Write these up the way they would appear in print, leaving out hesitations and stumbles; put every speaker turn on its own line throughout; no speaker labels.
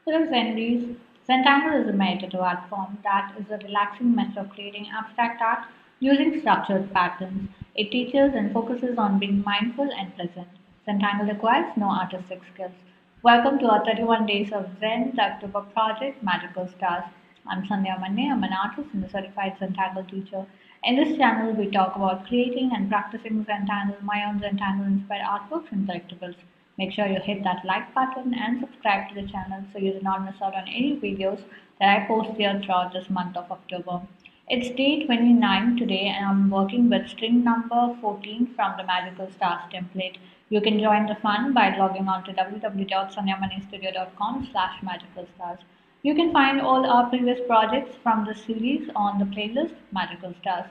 Hello Zenries. Zentangle is a meditative art form that is a relaxing method of creating abstract art using structured patterns. It teaches and focuses on being mindful and present. Zentangle requires no artistic skills. Welcome to our 31 Days of Zen, the October Project, Magical Stars. I'm Sandhya Manne. I'm an artist and a certified Zentangle teacher. In this channel, we talk about creating and practicing Zentangle, my own Zentangle inspired artworks and collectibles. Make sure you hit that like button and subscribe to the channel so you do not miss out on any videos that I post here throughout this month of October. It's day 29 today and I'm working with string number 14 from the Magical Stars template. You can join the fun by logging on to www.sandhyamoneystudio.com/magicalstars. You can find all our previous projects from the series on the playlist Magical Stars.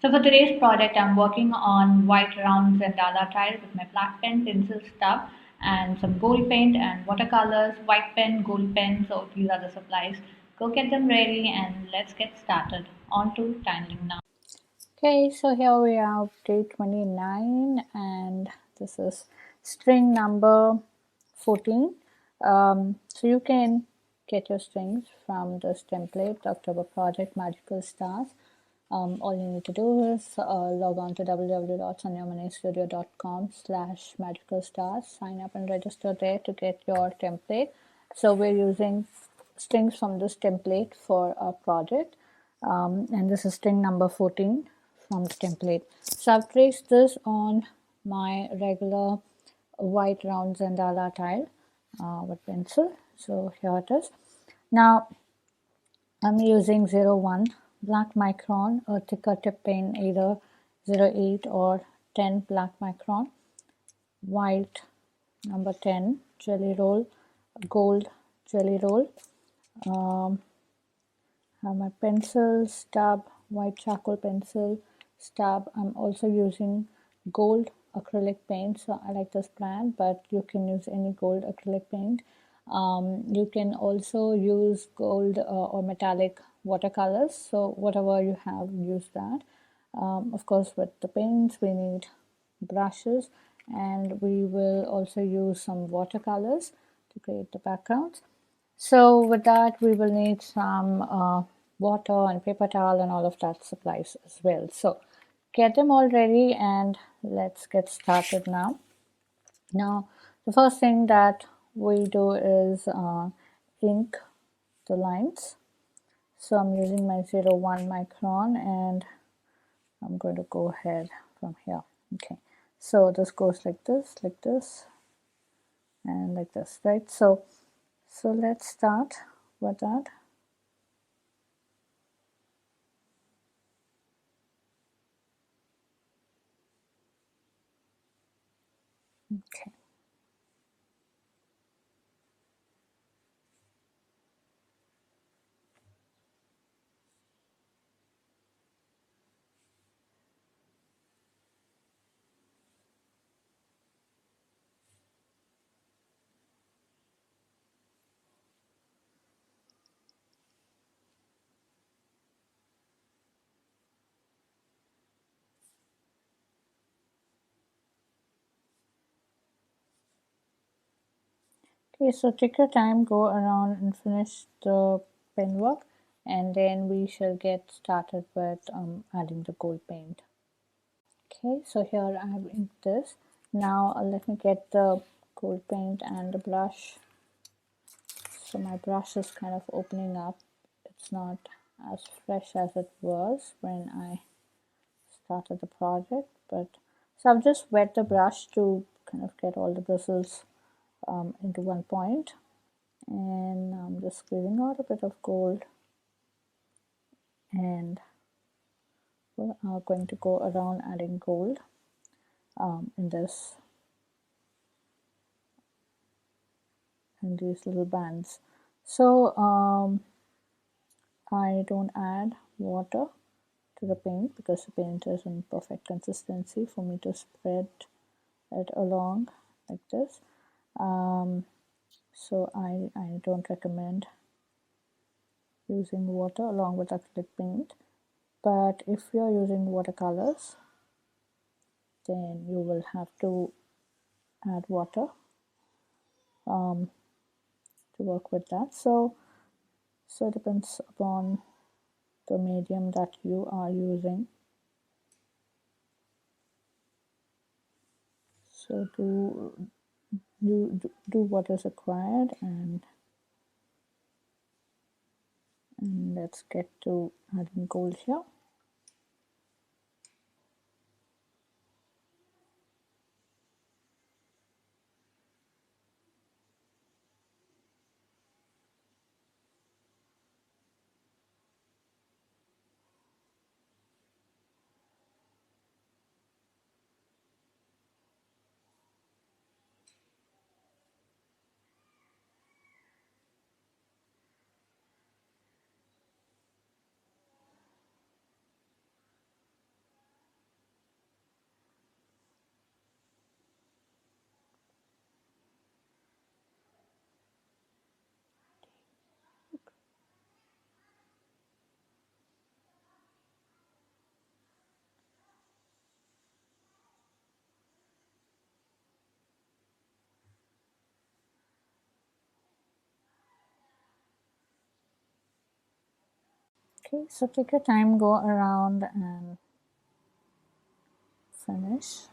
So for today's project, I'm working on white round Zendala tile with my black pen, pencil stub, and some gold paint and watercolors, white pen, gold pen. So these are the supplies. Go get them ready and let's get started. On to tiling now. Okay, so here we are, day 29, and this is string number 14. So you can get your strings from this template, the October Project Magical Stars. All you need to do is log on to www.sandhyamoneystudio.com/magicalstars, sign up and register there to get your template. So we're using strings from this template for our project, and this is string number 14 from the template. So I've traced this on my regular white round Zendala tile with pencil. So here it is. Now I'm using 01 black micron, a thicker tip pen, either 08 or 10 black micron, white number 10 jelly roll, gold jelly roll. Have my pencil stub, white charcoal pencil stub. I'm also using gold acrylic paint, so I like this brand, but you can use any gold acrylic paint. You can also use gold or metallic watercolors, so whatever you have, use that. Of course, with the paints, we need brushes, and we will also use some watercolors to create the backgrounds. So with that, we will need some water and paper towel and all of that supplies as well. So get them all ready and let's get started now. Now, the first thing that we do is ink the lines. So I'm using my 01 micron and I'm going to go ahead from here. Okay, so this goes like this, and like this, right? So let's start with that. Okay. Okay, so take your time, go around and finish the pen work, and then we shall get started with adding the gold paint. Okay, so here I have inked this. Now let me get the gold paint and the brush. So my brush is kind of opening up. It's not as fresh as it was when I started the project, but so I've just wet the brush to kind of get all the bristles into one point, and I'm just squeezing out a bit of gold, and we are going to go around adding gold in these little bands. So I don't add water to the paint because the paint is in perfect consistency for me to spread it along like this. So I don't recommend using water along with acrylic paint, but if you're using watercolors, then you will have to add water to work with that. So it depends upon the medium that you are using. So do what is required, and let's get to adding gold here. Okay, so take your time, go around and finish.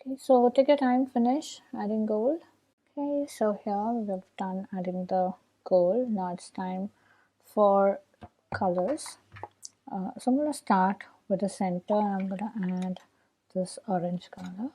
Okay, so take your time, finish adding gold. Okay, so here we've done adding the gold. Now it's time for colors. So I'm going to start with the center. I'm going to add this orange color.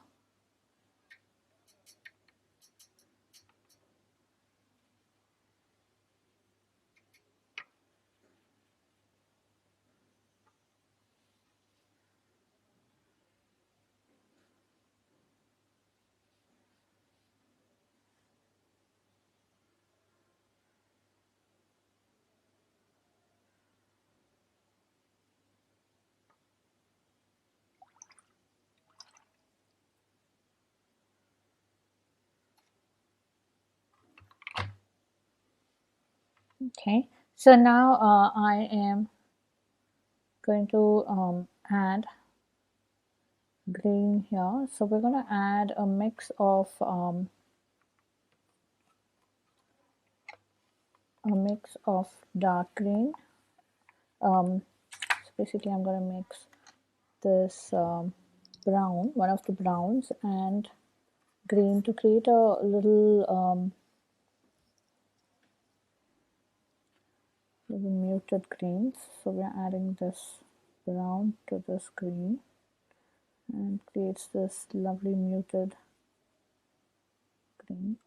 Okay, so now I am going to add green here. So we're going to add a mix of dark green. So basically I'm going to mix this brown, one of the browns, and green to create a little muted greens. So we're adding this brown to this green and creates this lovely muted green.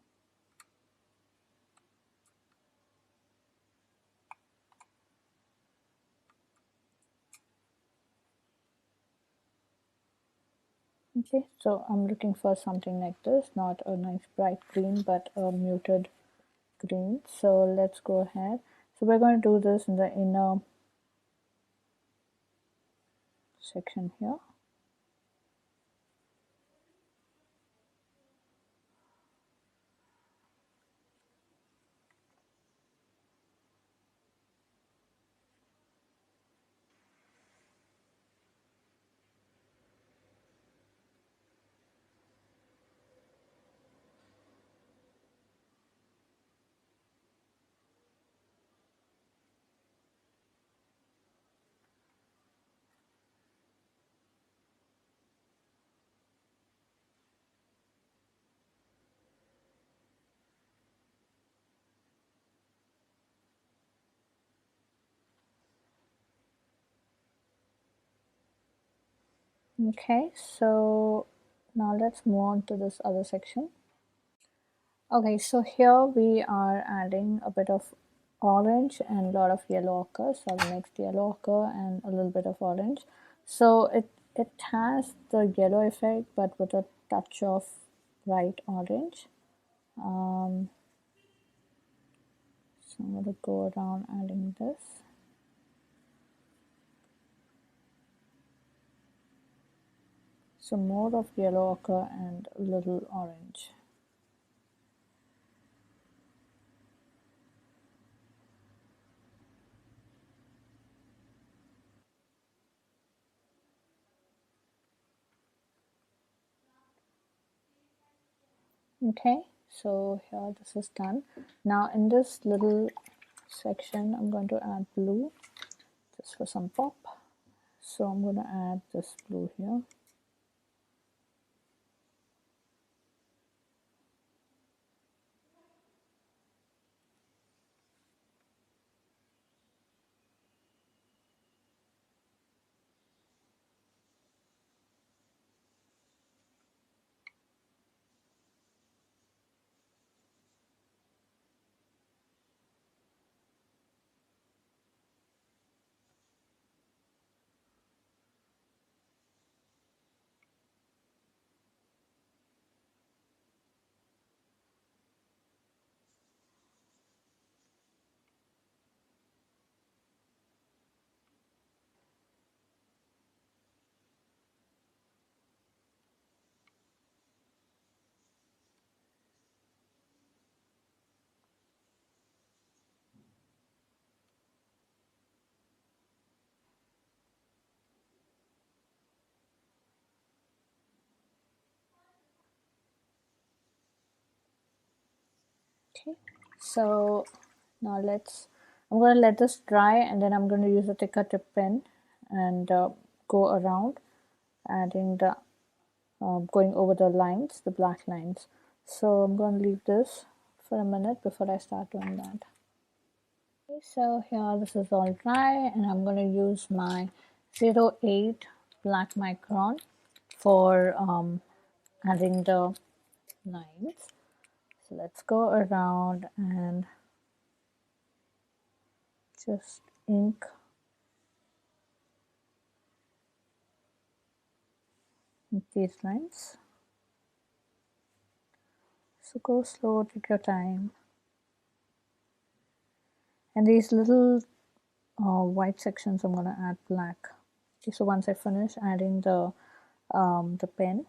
Okay, so I'm looking for something like this, not a nice bright green, but a muted green. So let's go ahead. So we're going to do this in the inner section here. Okay, so now let's move on to this other section. Okay, so here we are adding a bit of orange and a lot of yellow ochre. So I've mixed yellow ochre and a little bit of orange. So it has the yellow effect, but with a touch of bright orange. So I'm going to go around adding this. So more of yellow ochre and a little orange. Okay, so here this is done. Now in this little section, I'm going to add blue just for some pop. So I'm going to add this blue here. Okay, so now I'm going to let this dry, and then I'm going to use a thicker tip pen and go around adding the going over the lines, the black lines. So I'm going to leave this for a minute before I start doing that. Okay, so here this is all dry, and I'm going to use my 08 black micron for adding the lines. So let's go around and just ink these lines. So go slow, take your time. And these little white sections, I'm going to add black. Okay, so once I finish adding the pen,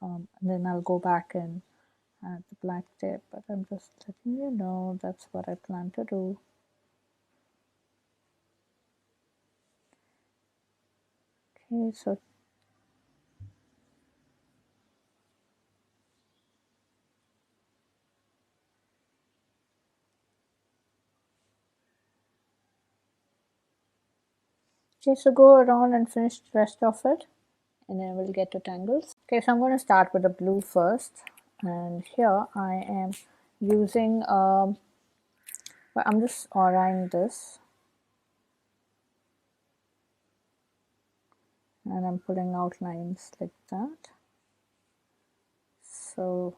and then I'll go back and add the black tip. But I'm just letting you know that's what I plan to do. Okay, so go around and finish the rest of it, and then we'll get to tangles. Okay, so I'm going to start with the blue first, and here I am using I'm just auraing this, and I'm pulling out lines like that. So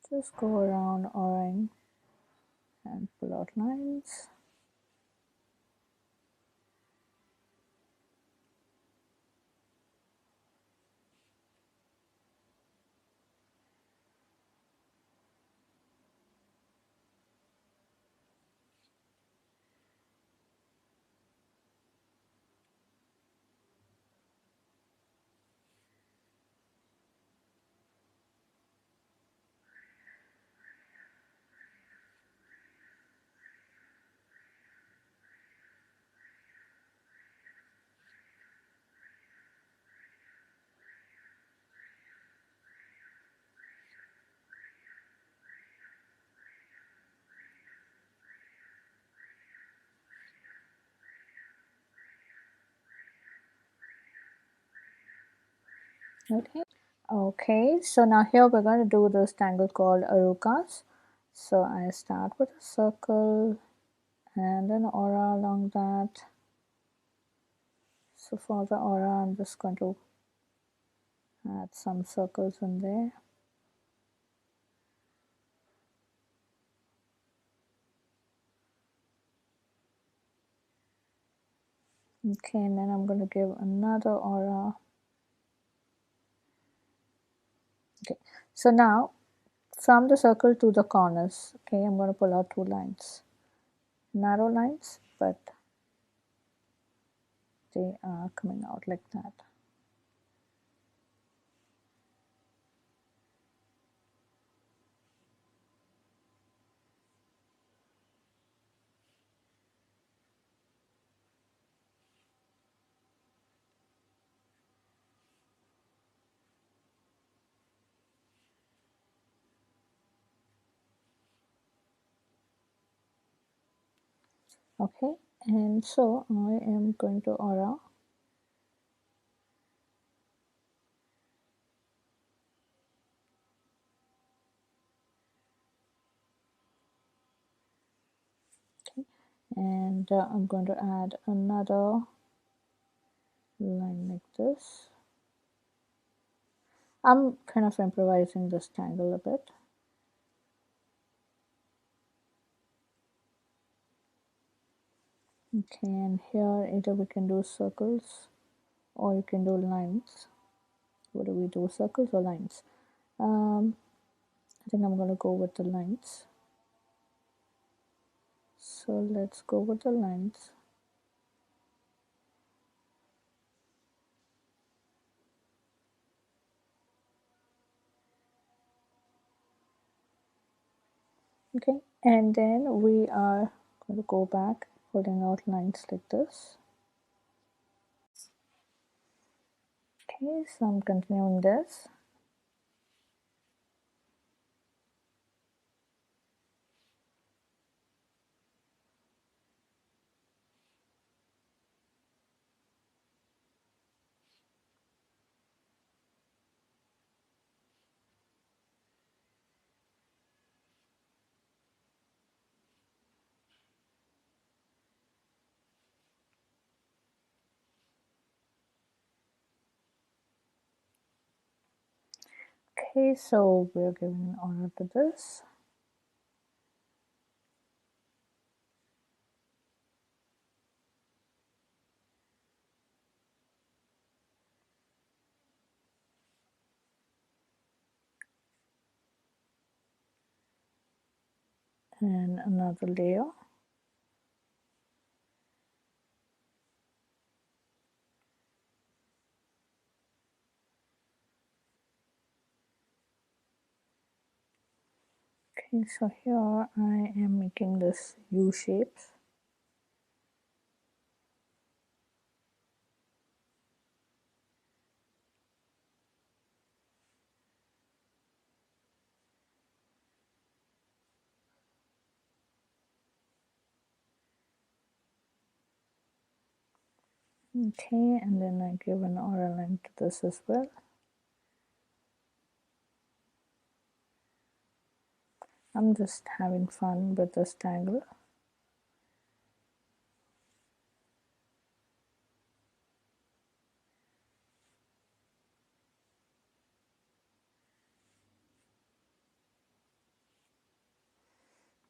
just go around auraing and pull out lines. Okay, so now here we're going to do this tangle called Arukas. So I start with a circle and an aura along that. So for the aura, I'm just going to add some circles in there. Okay, and then I'm going to give another aura. Okay, so now from the circle to the corners, okay, I'm going to pull out two lines, narrow lines, but they are coming out like that. Okay, and so I am going to aura. Okay, and I'm going to add another line like this. I'm kind of improvising this tangle a bit. Okay, and here either we can do circles or you can do lines. What do we do, circles or lines? I think I'm going to go with the lines. So let's go with the lines. Okay, and then we are going to go back, pulling out lines like this. Okay, so I'm continuing this. Okay, so we're giving an order to this. And another layer. Okay, so here I am making this U shapes. Okay, and then I give an aura line to this as well. I'm just having fun with this tangle.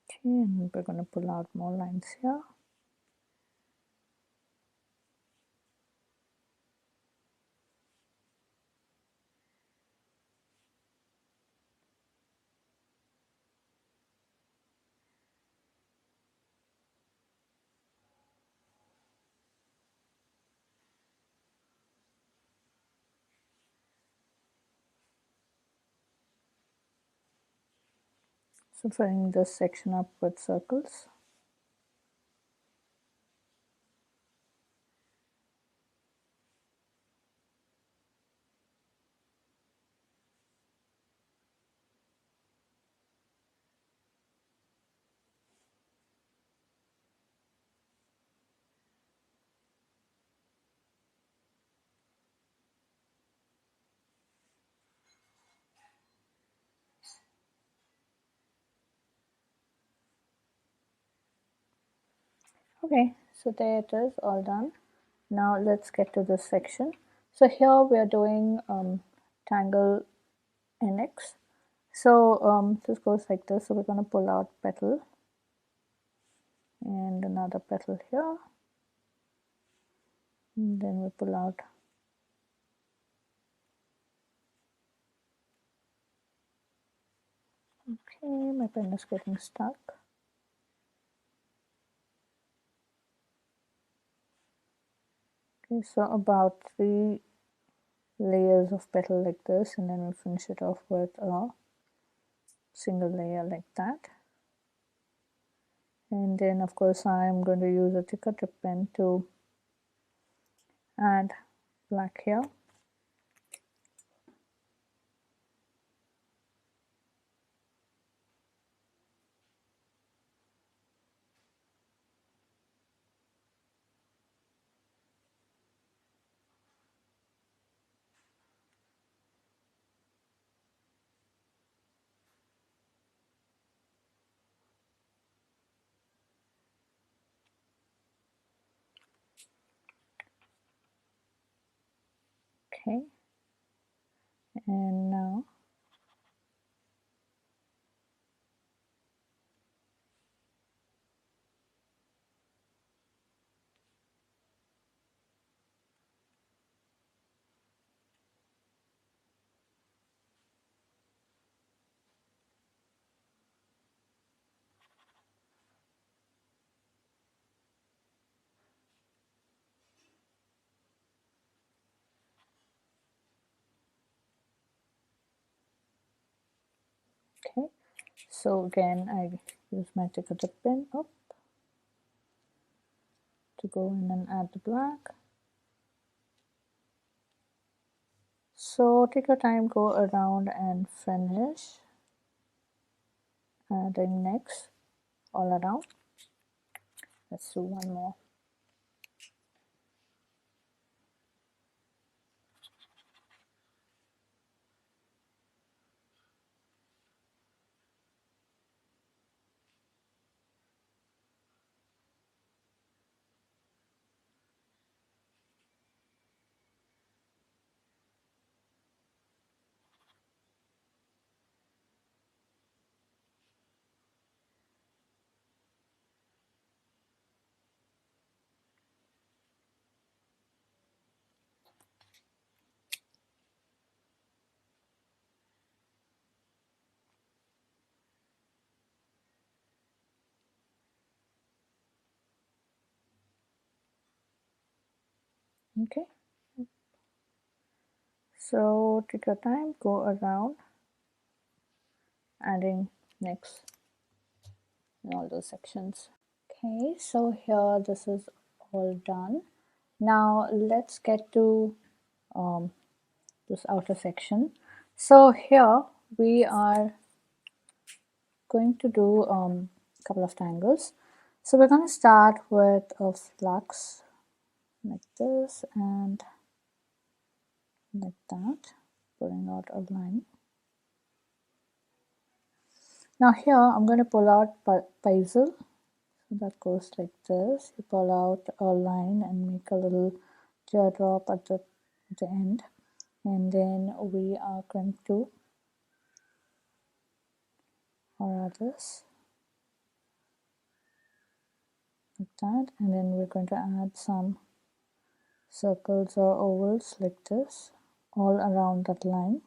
Okay, and we're going to pull out more lines here. So filling this section up with circles. Okay, so there it is, all done. Now let's get to this section. So here we are doing Tangle YNIX. So this goes like this. So we're going to pull out petal and another petal here. And then we pull out okay, my pen is getting stuck. Okay, so about 3 layers of petal like this, and then we finish it off with a single layer like that. And then of course I'm going to use a thicker tip pen to add black here. Okay, and now okay, so again I use my thicker tip pen up to go in and add the black. So take your time, go around and finish adding next all around. Let's do one more. Okay, so take your time, go around adding next in all those sections. Okay, so here this is all done. Now let's get to this outer section. So here we are going to do a couple of tangles. So we're going to start with a flux like this and like that, pulling out a line. Now here I'm going to pull out Paizel. So that goes like this. You pull out a line and make a little teardrop at the end. And then we are going to horror this like that. And then we're going to add some circles or ovals like this all around that line.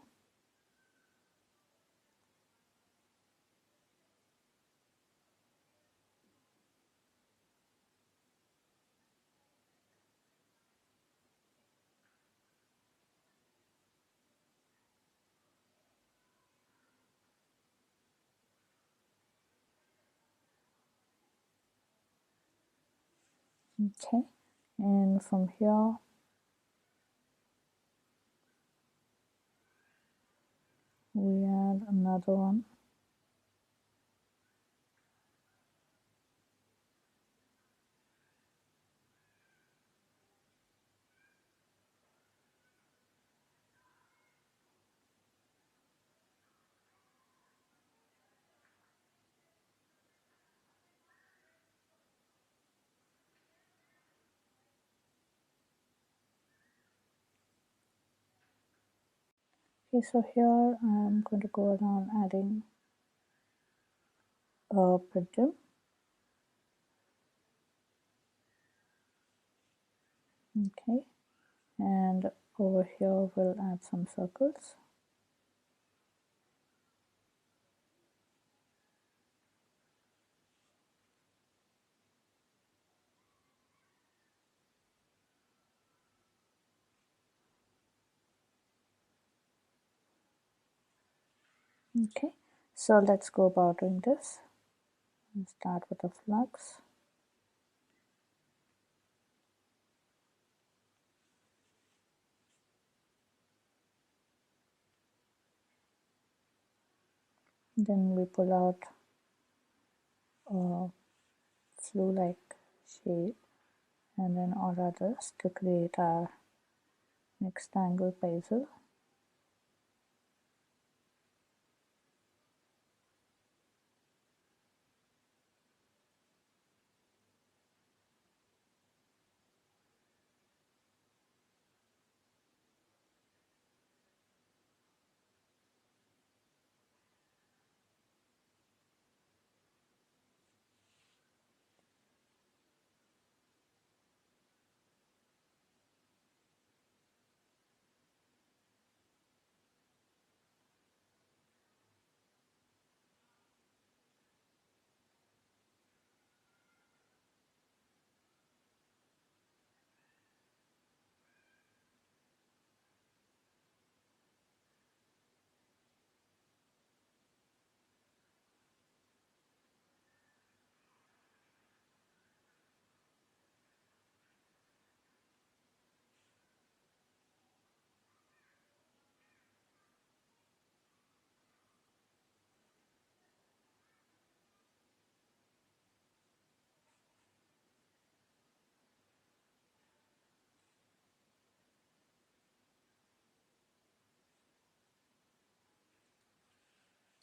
Okay, and from here we add another one. Okay, so here I'm going to go around adding a Printemps. Okay, and over here we'll add some circles. Okay, so let's go about doing this. We'll start with a flux. Then we pull out a flue-like shape and then order others to create our next Tangle Paizel.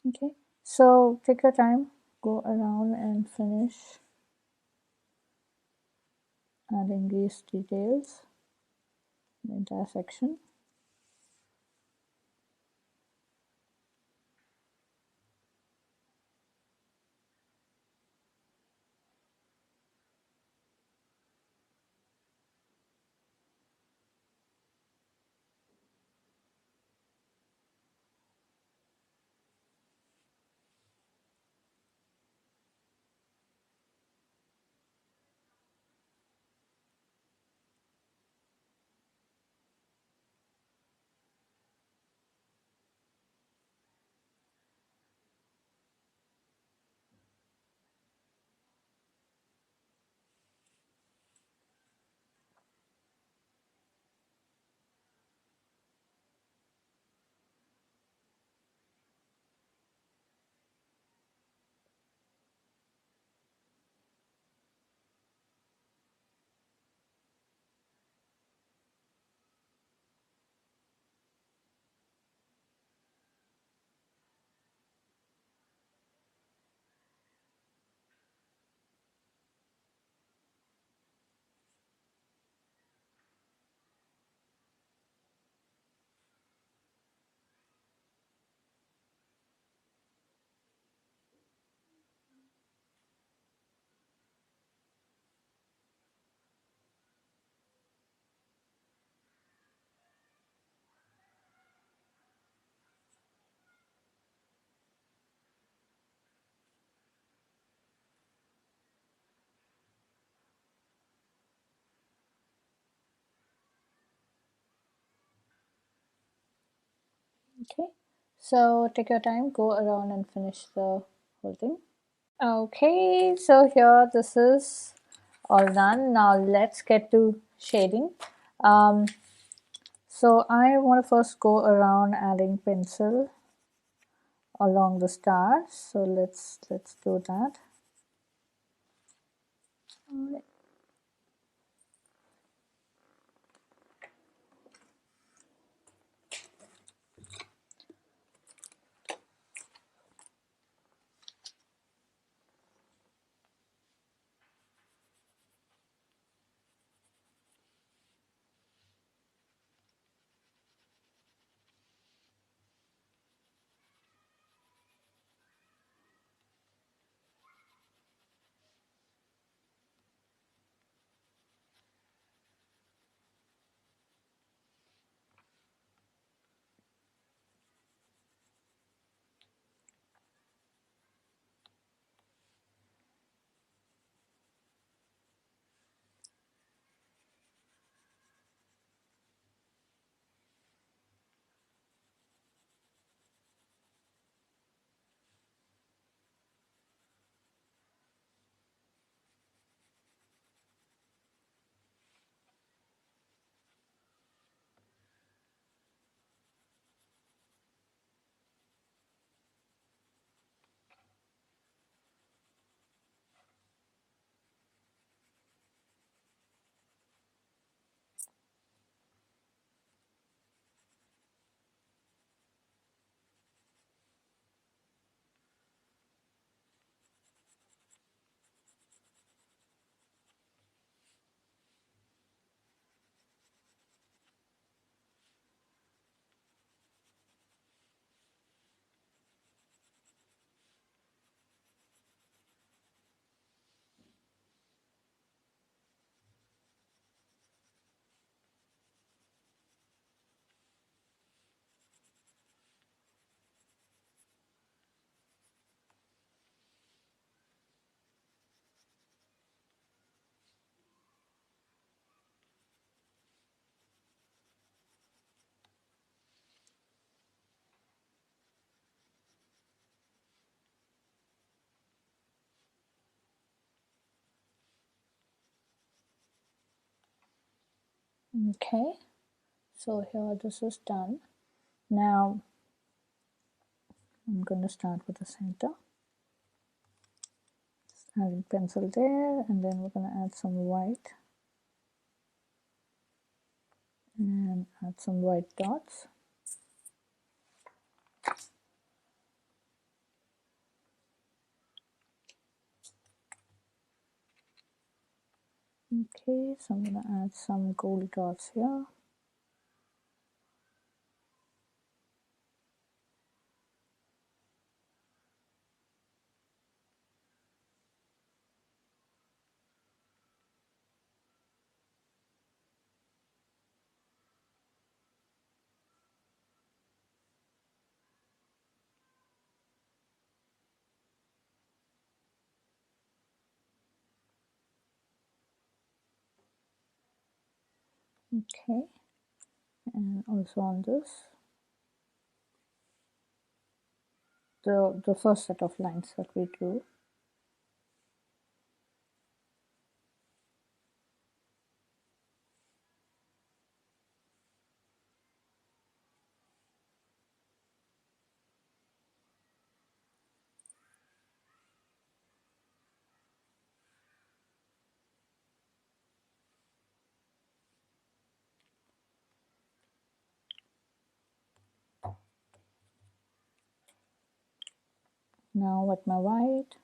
Okay, so take your time, go around and finish adding these details, the entire section. Okay, so take your time, go around and finish the whole thing. Okay, so here this is all done. Now let's get to shading. So I want to first go around adding pencil along the stars. So let's do that. Okay, so here this is done. Now I'm going to start with the center. Just adding pencil there, and then we're going to add some white and add some white dots. Okay, so I'm going to add some gold dots here. Okay, and also on this, the first set of lines that we drew. Now with my white,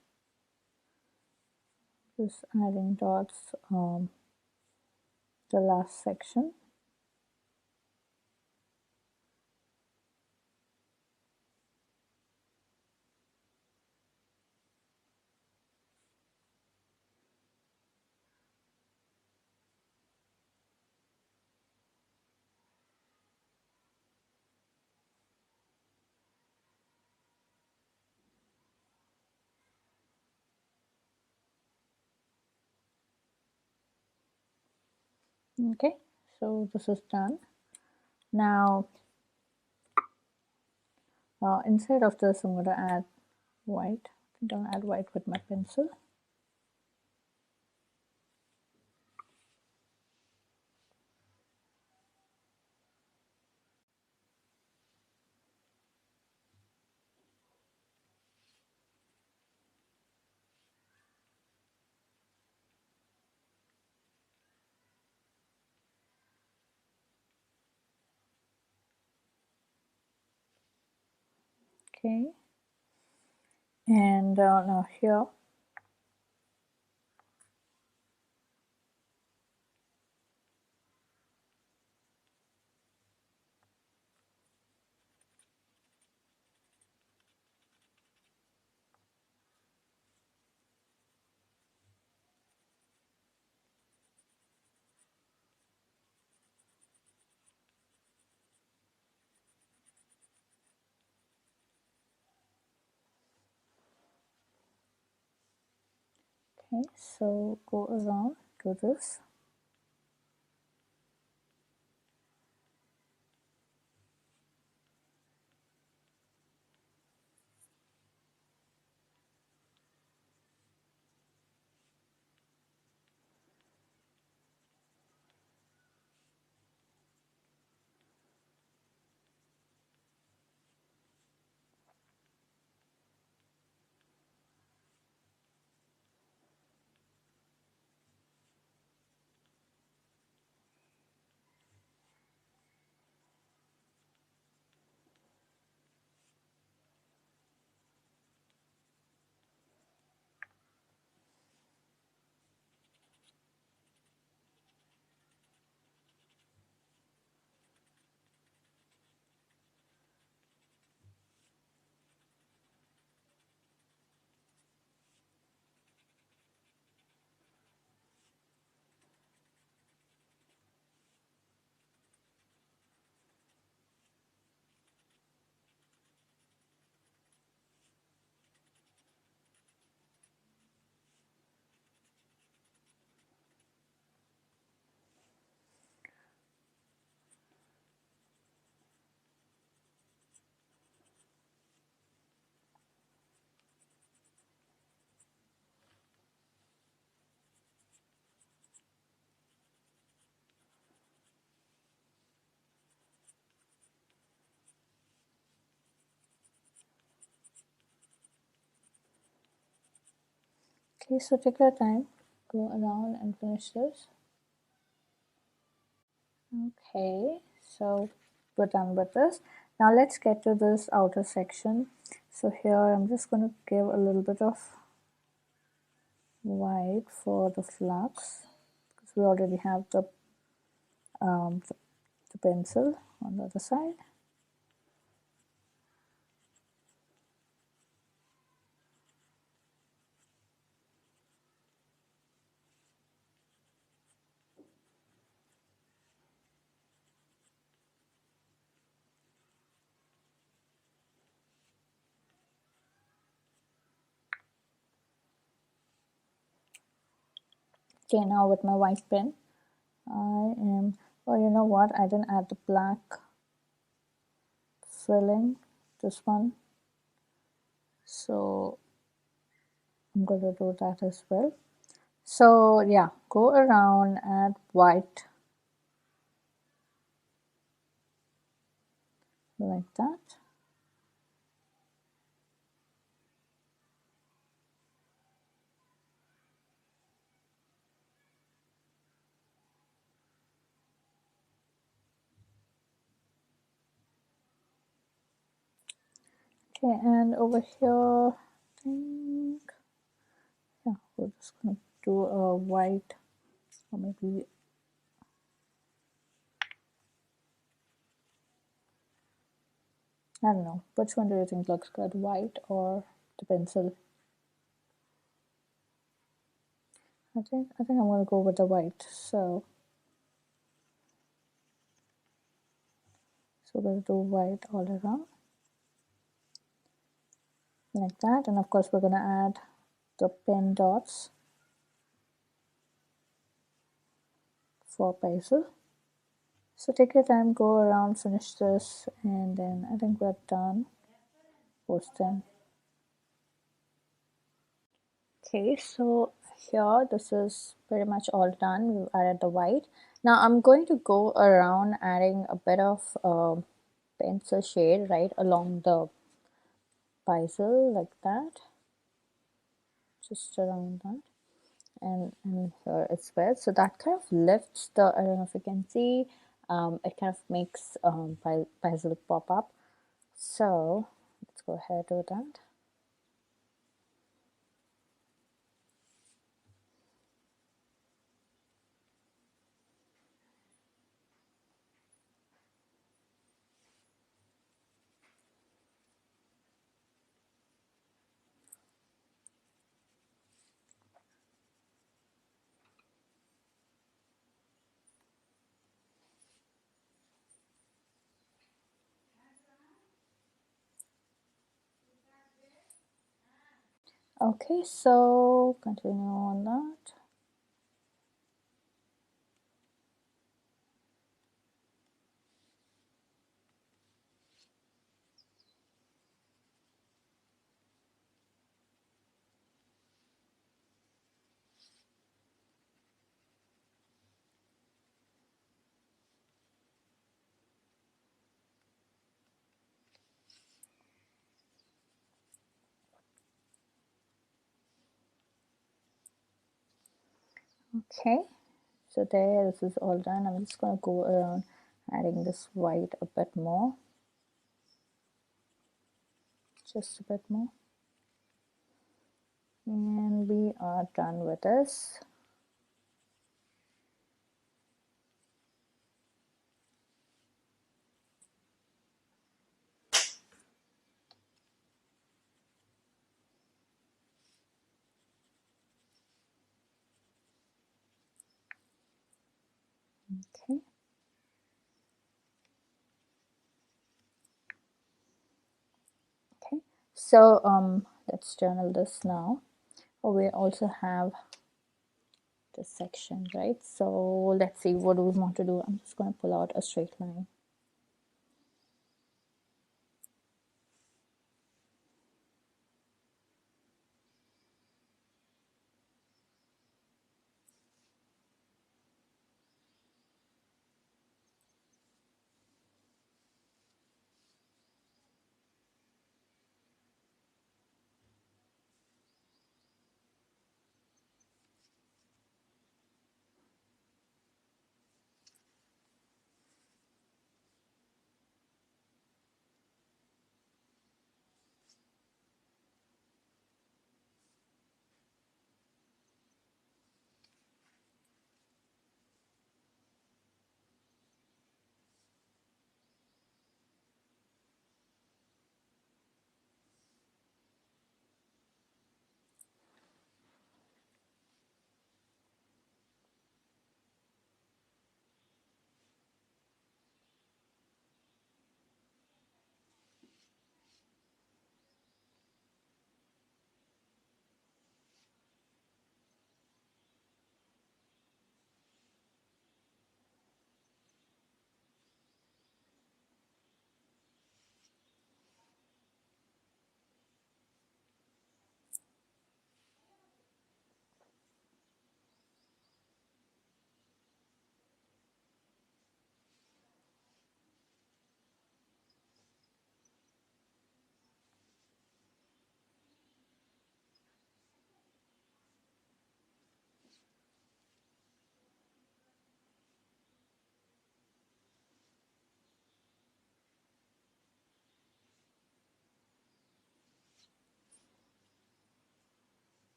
just adding dots the last section. Okay, so this is done. Now inside of this, I'm going to add white. I'm going to add white with my pencil. Okay, and now here, okay, so go around to this. Okay, so take your time, go around and finish this. Okay, so we're done with this. Now let's get to this outer section. So here I'm just going to give a little bit of white for the flux because we already have the pencil on the other side. Okay, now with my white pen, I am, oh, you know what? I didn't add the black filling, this one. So I'm going to do that as well. So yeah, go around, add white like that. Okay, and over here, I think, yeah, we're just gonna do a white, or maybe, I don't know, which one do you think looks good, white or the pencil? I think I'm gonna go with the white. So we're gonna do white all around, like that, and of course we're gonna add the pen dots for Paizel. So take your time, go around, finish this, and then I think we're done. Post them. Okay, so here this is pretty much all done. We've added the white. Now I'm going to go around adding a bit of pencil shade right along the Paizel like that, just around that, and here as well. So that kind of lifts the, I don't know if you can see, it kind of makes Paizel pop up. So let's go ahead with that. Okay, so continue on that. Okay, so there, this is all done. I'm just going to go around adding this white a bit more, just a bit more, and we are done with this. Okay. Okay, so let's journal this now. Oh, we also have this section, right? So let's see, what do we want to do? I'm just going to pull out a straight line.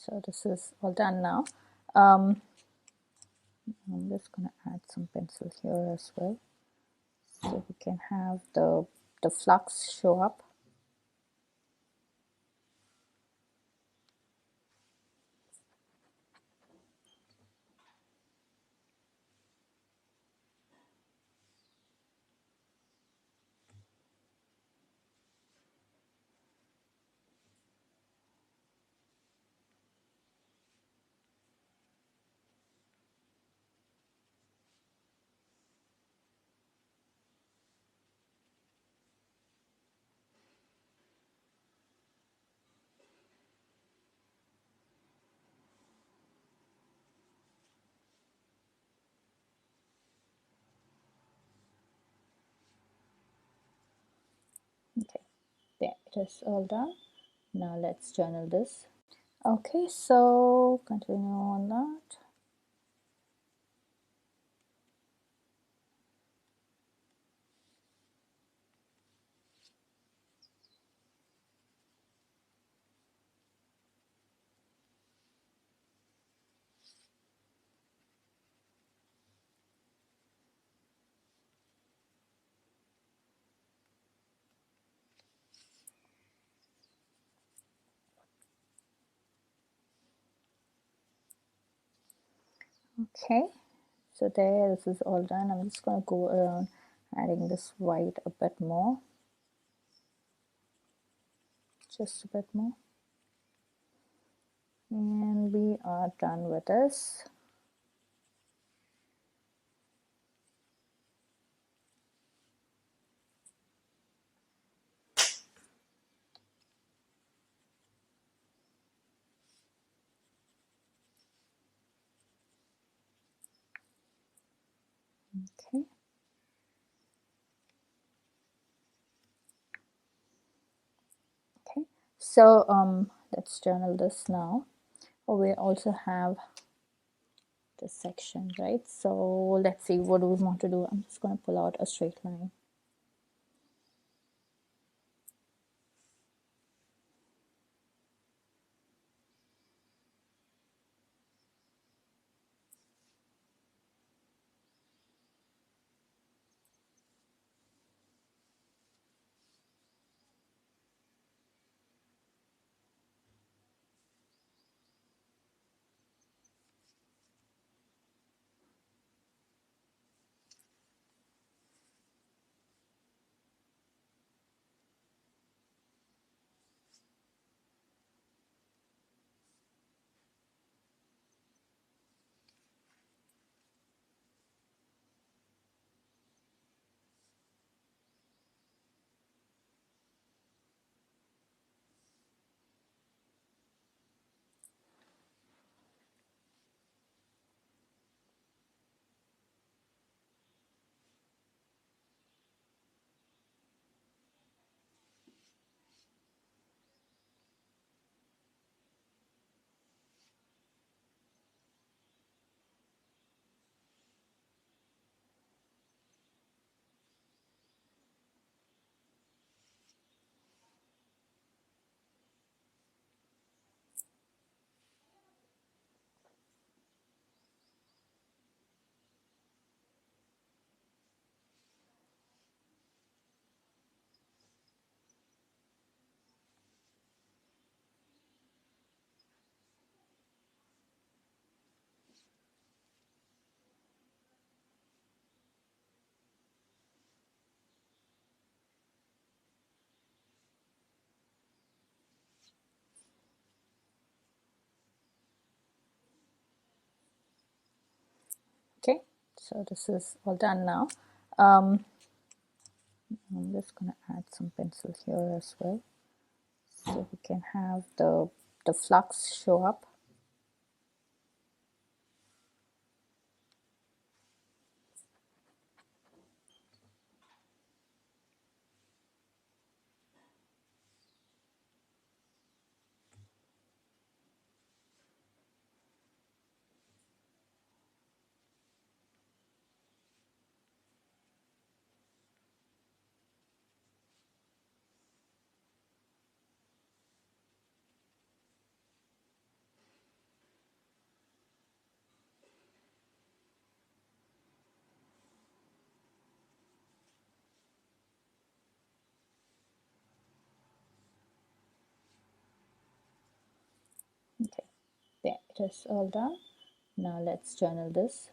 So this is all done now. I'm just going to add some pencil here as well, so we can have the flux show up. Okay, there, it is all done. Now let's journal this. Okay, so continue on that. Okay, so there, this is all done. I'm just going to go around adding this white a bit more, just a bit more, and we are done with this. Okay. Okay, so let's journal this now. We also have this section, right? So let's see, what do we want to do? I'm just going to pull out a straight line. Okay, so this is all done now. I'm just going to add some pencil here as well, so we can have the flux show up. It is all done. Now let's journal this.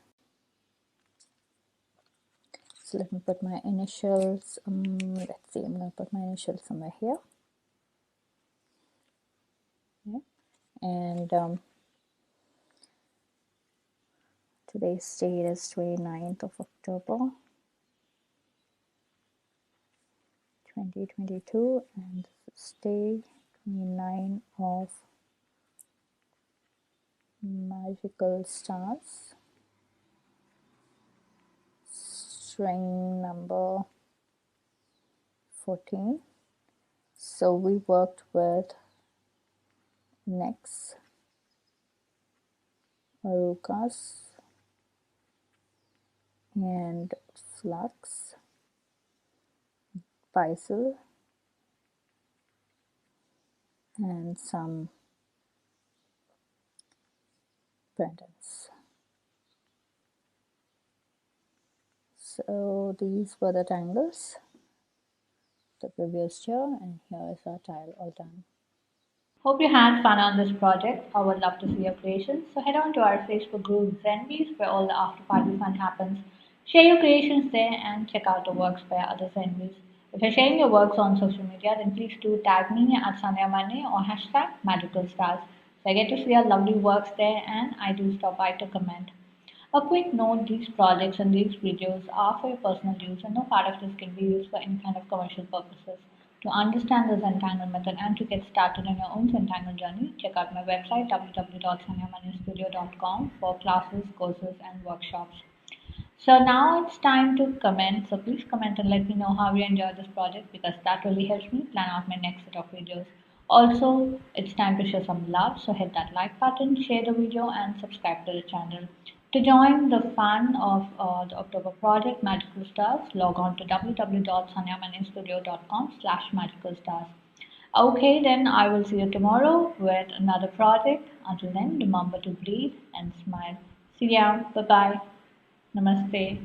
So let me put my initials. Let's see, I'm going to put my initials somewhere here. Okay. And today's date is 29th of October 2022, and this is day 29 of MagicalStars, string number 14. So we worked with YNIX, Arukas, and Flux, Paizel, and some Printemps. So these were the tangles, the previous year, and here is our tile all done. Hope you had fun on this project. I would love to see your creations. So head on to our Facebook group Zenbees, where all the after party fun happens. Share your creations there and check out the works by other Zenbees. If you're sharing your works on social media, then please do tag me at Sandhya Manne or hashtag MagicalStars. So I get to see your lovely works there, and I do stop by to comment. A quick note, these projects and these videos are for your personal use, and no part of this can be used for any kind of commercial purposes. To understand the Zentangle method and to get started on your own Zentangle journey, check out my website www.sandhyamannestudio.com for classes, courses, and workshops. So now it's time to comment. So please comment and let me know how you enjoyed this project, because that really helps me plan out my next set of videos. Also, it's time to show some love. So hit that like button, share the video, and subscribe to the channel. To join the fun of the October project Magical Stars, log on to www.sandhyamannestudio.com/magicalstars. Okay, then I will see you tomorrow with another project. Until then, remember to breathe and smile. See ya. Bye bye. Namaste.